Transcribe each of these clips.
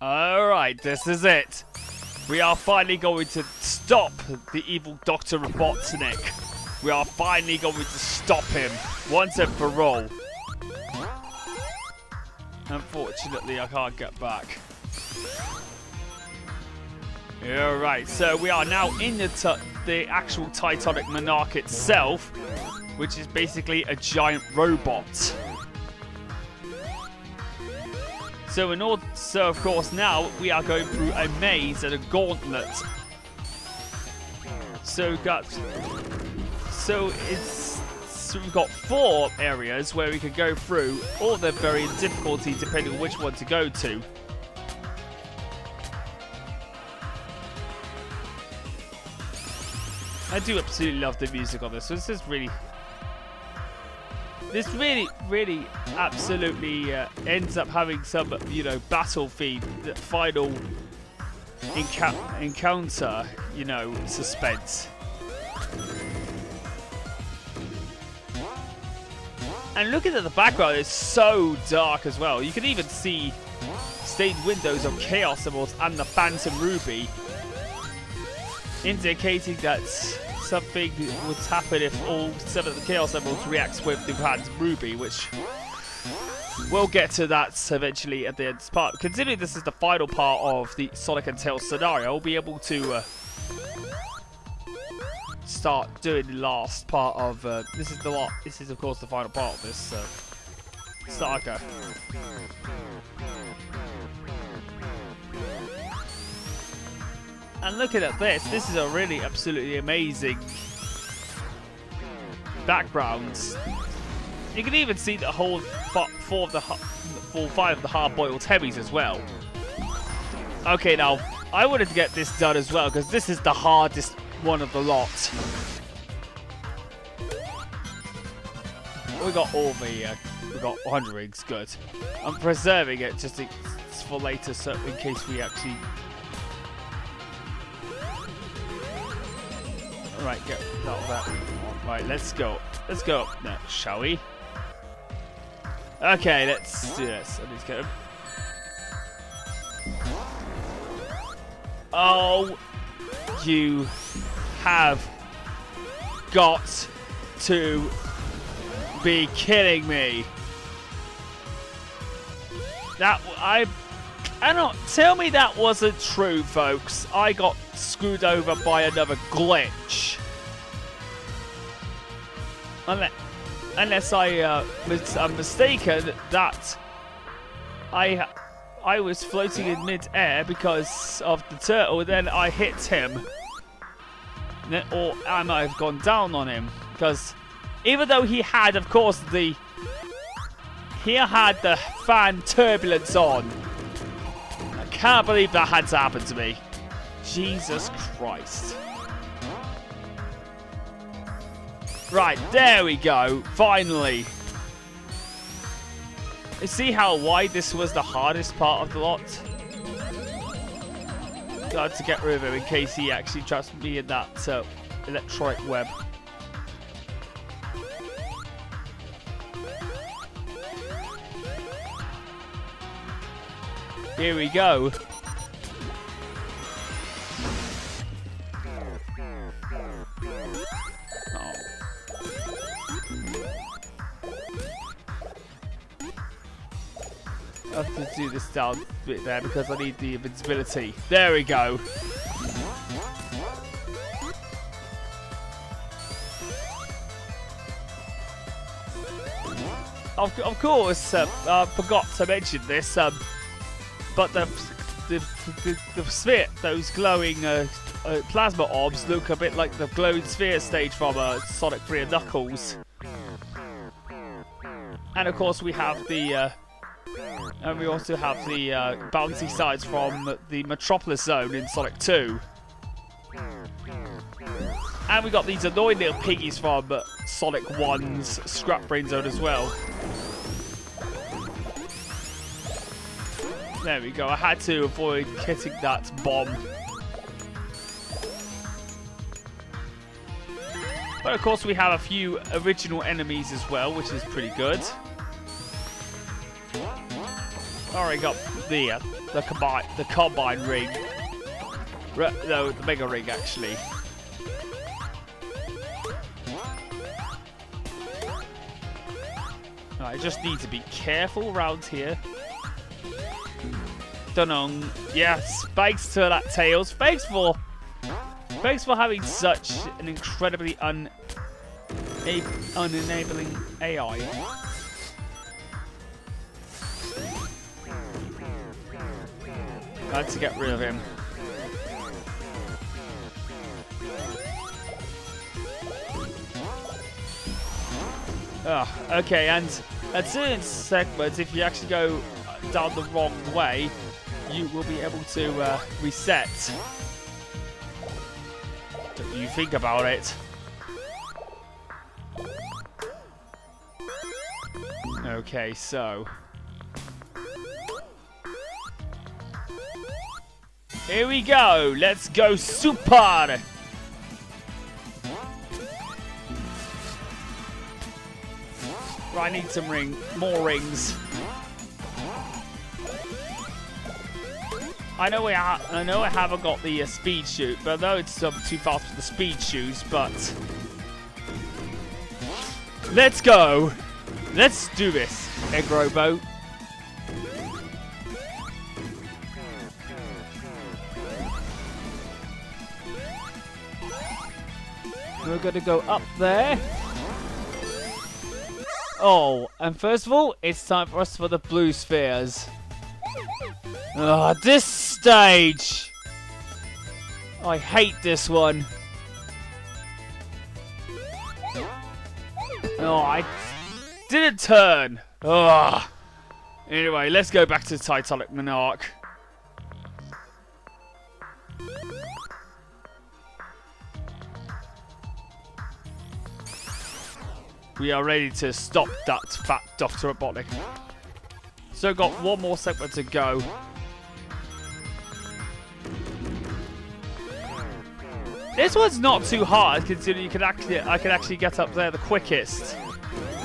Alright, this is it. We are finally going to stop the evil Dr. Robotnik. We are finally going to stop him once and for all. Unfortunately, I can't get back. Alright, so we are now in the actual Titanic Monarch itself, which is basically a giant robot. So of course now we are going through a maze and a gauntlet. So we've got four areas where we can go through. All they're varying difficulty depending on which one to go to. I do absolutely love the music on this. So this is really. This really absolutely ends up having some, battlefield, final encounter, suspense. And looking at the background, it's so dark as well. You can even see stained windows of Chaos Emeralds and the Phantom Ruby, indicating that something would happen if all 7 of the Chaos Emeralds reacts with the Phantom Ruby, which we'll get to that eventually at the end of this part. Considering this is the final part of the Sonic and Tails scenario, we'll be able to start doing the last part of this is of course the final part of this saga. And looking at this is a really absolutely amazing background. You can even see the whole 5 of the Hard Boiled Heavies as well. Okay, now I wanted to get this done as well because this is the hardest one of the lot. We got all the we got 100 rings, good. I'm preserving it just for later, so in case we actually. Right, get that. Right, let's go. Let's go up now, shall we? Okay, let's do this. I need to get him. Oh, you have got to be kidding me. Tell me that wasn't true, folks. I got screwed over by another glitch. Unless I'm mistaken that I was floating in mid-air because of the turtle, and then I hit him. Or I might have gone down on him, because even though he had, of course, the fan turbulence on, I can't believe that had to happen to me. Jesus Christ. Right, there we go. Finally. You see how wide this was the hardest part of the lot? Got to get rid of him in case he actually tries to be in that electronic web. Here we go. I have to do this down a bit there because I need the invincibility. There we go. Of course, I forgot to mention this, but the sphere, those glowing plasma orbs look a bit like the glowing sphere stage from Sonic 3 and Knuckles. And of course we have the we also have the bouncy sides from the Metropolis Zone in Sonic 2. And we got these annoying little piggies from Sonic 1's Scrap Brain Zone as well. There we go. I had to avoid hitting that bomb. But of course we have a few original enemies as well, which is pretty good. Alright, got the the combine ring. No, the mega ring actually. I just need to be careful around here. Dun-dun. Yes, thanks to that Tails. Thanks for having such an incredibly unenabling AI. I had to get rid of him. Okay, and at certain segments, if you actually go down the wrong way, you will be able to reset. If you think about it. Okay, so here we go. Let's go super. Right, I need some more rings. I know I haven't got the speed shoot, but though it's too fast for the speed shoes. But let's go. Let's do this, Egg Robo. We're gonna go up there. Oh, and first of all, it's time for us for the blue spheres. This stage! I hate this one. Oh, I didn't turn. Anyway, let's go back to Titanic Monarch. We are ready to stop that fat Dr. Robotnik. So got one more segment to go. This one's not too hard considering I can actually get up there the quickest.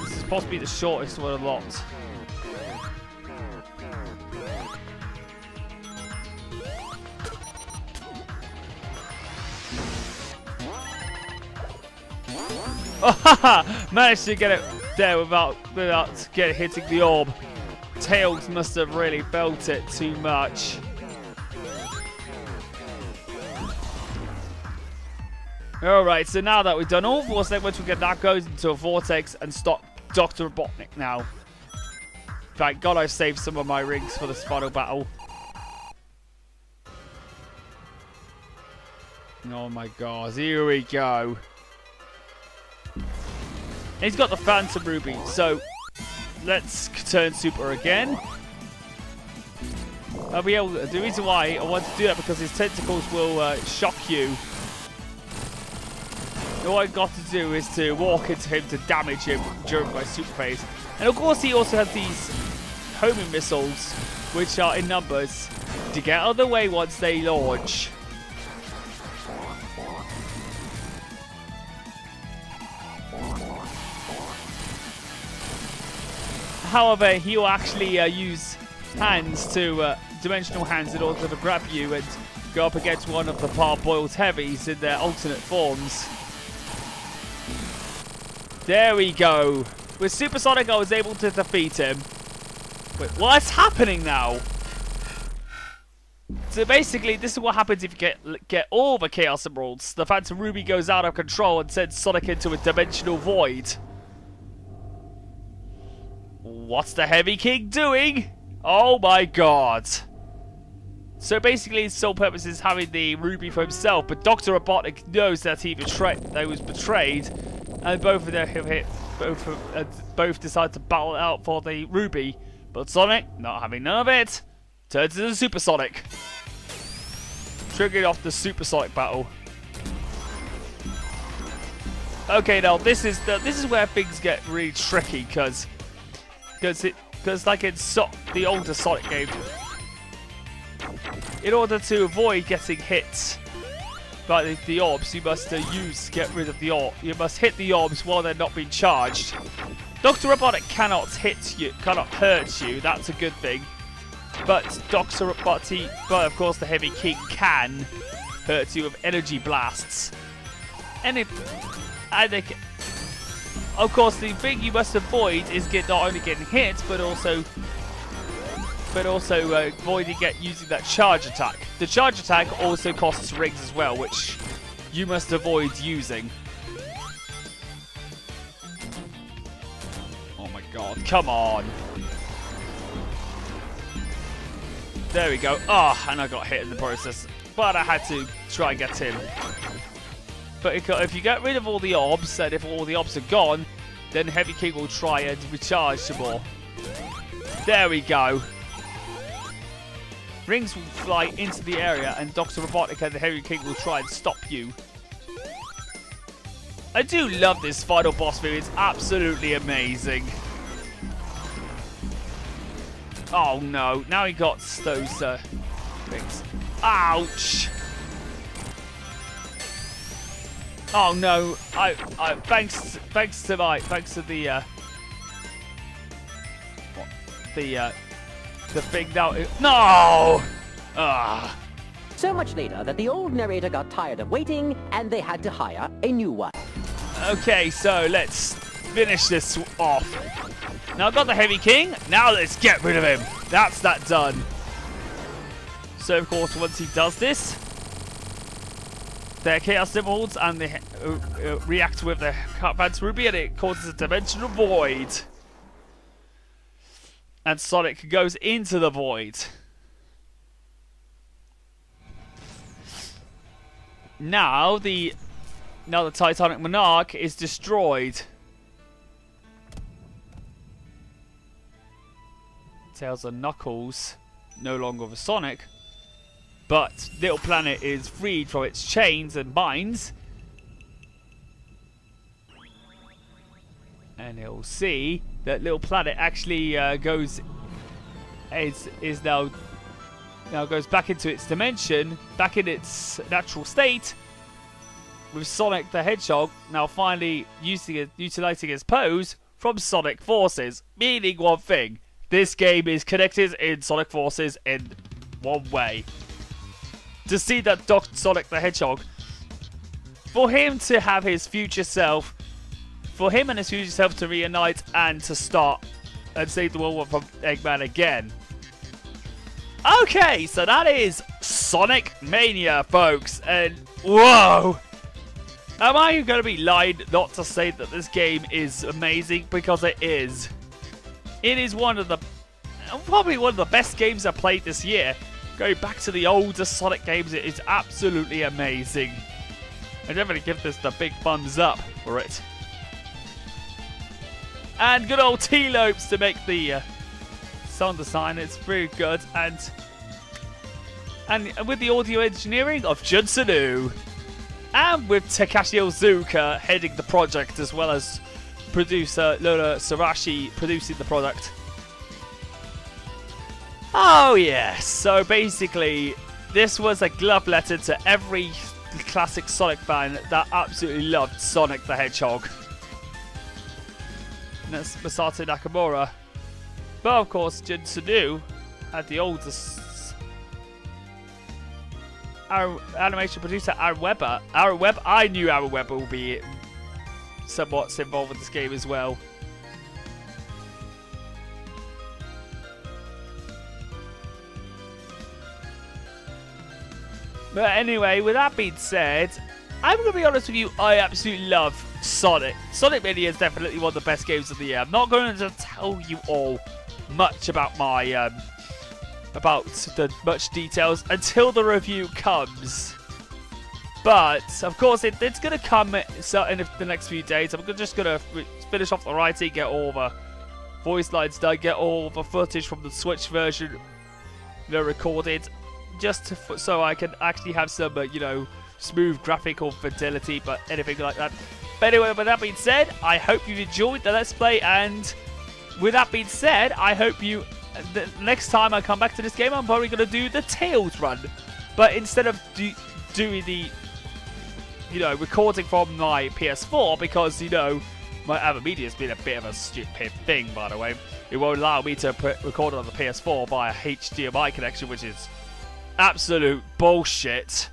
This is possibly the shortest one a lot. Managed to get it there without hitting the orb. Tails must have really felt it too much. Alright, so now that we've done all 4 segments, we can now go into a vortex and stop Dr. Robotnik now. Thank God I've saved some of my rings for this final battle. Oh my God, here we go. He's got the Phantom Ruby, so let's turn super again. I'll be able to, the reason why I want to do that because his tentacles will shock you. All I got to do is to walk into him to damage him during my super phase. And of course he also has these homing missiles, which are in numbers, to get out of the way once they launch. However, he will actually use hands to dimensional hands in order to grab you and go up against one of the Hard Boiled Heavies in their alternate forms. There we go. With Supersonic, I was able to defeat him. Wait, what's happening now? So basically, this is what happens if you get all the Chaos Emeralds. The Phantom Ruby goes out of control and sends Sonic into a dimensional void. What's the Heavy King doing? Oh my God. So basically his sole purpose is having the Ruby for himself, but Dr. Robotnik knows that he was betrayed, and both of them both decide to battle it out for the Ruby. But Sonic, not having none of it, turns into Supersonic, triggering off the Supersonic battle. Okay, now this is where things get really tricky because like in the older Sonic game, in order to avoid getting hit by the orbs, you must get rid of the orb. You must hit the orbs while they're not being charged. Dr. Robotnik cannot hurt you. That's a good thing. but of course the Heavy King can hurt you with energy blasts. And of course, the thing you must avoid is not only getting hit, but also avoiding using that charge attack. The charge attack also costs rings as well, which you must avoid using. Oh my god, come on. There we go. Oh, and I got hit in the process. But I had to try and get him. But if you get rid of all the orbs, and if all the orbs are gone, then Heavy King will try and recharge some more. There we go. Rings will fly into the area, and Dr. Robotnik and the Heavy King will try and stop you. I do love this final boss move. It's absolutely amazing. Oh no, now he got those rings. Ouch! Oh no, thanks to the thing now. No! Ah. So much later that the old narrator got tired of waiting and they had to hire a new one. Okay, so let's finish this off. Now I've got the Heavy King, now let's get rid of him. That's that done. So of course once he does this, their chaos symbols and they react with the Advanced Ruby and it causes a dimensional void. And Sonic goes into the void. Now the Titanic Monarch is destroyed. Tails and Knuckles no longer with Sonic, but Little Planet is freed from its chains and binds, and you'll see that Little Planet actually goes back into its dimension, back in its natural state, with Sonic the Hedgehog now finally utilizing his pose from Sonic Forces, meaning one thing: this game is connected in Sonic Forces in one way. To see that Sonic the Hedgehog, for him to have his future self, for him and his future self to reunite and to start and save the world from Eggman again. Okay, so that is Sonic Mania, folks, and whoa! Am I going to be lying not to say that this game is amazing? Because it is. It is probably one of the best games I played this year. Going back to the older Sonic games, it is absolutely amazing. I definitely give this the big thumbs up for it. And good old T-Lopes to make the sound design. It's pretty good. And with the audio engineering of Junsonu. And with Takashi Ozuka heading the project, as well as producer Lola Sarashi producing the product. Oh yes, so basically this was a love letter to every classic Sonic fan that absolutely loved Sonic the Hedgehog. And that's Masato Nakamura. But of course Junsonu had the oldest animation producer, Aaron Webber. I knew Aaron Webber would be somewhat involved with this game as well. But anyway, with that being said, I'm going to be honest with you, I absolutely love Sonic. Sonic Mania is definitely one of the best games of the year. I'm not going to tell you all much about my much details until the review comes. But of course it's going to come in the next few days. I'm just going to finish off the writing, get all the voice lines done, get all the footage from the Switch version recorded, just so I can actually have some smooth graphical fidelity, but anything like that. But anyway, with that being said, I hope you've enjoyed the Let's Play, and with that being said, I hope you the next time I come back to this game, I'm probably going to do the Tails run. But instead of doing the, recording from my PS4, because, my other media has been a bit of a stupid thing, by the way. it won't allow me to record it on the PS4 via HDMI connection, which is absolute bullshit.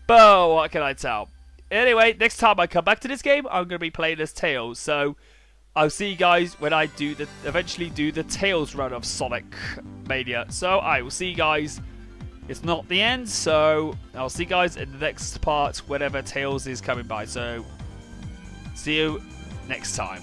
But what can I tell? Anyway, next time I come back to this game, I'm going to be playing as Tails. So I'll see you guys when I eventually do the Tails run of Sonic Mania. So I will see you guys. It's not the end, so I'll see you guys in the next part whenever Tails is coming by. So see you next time.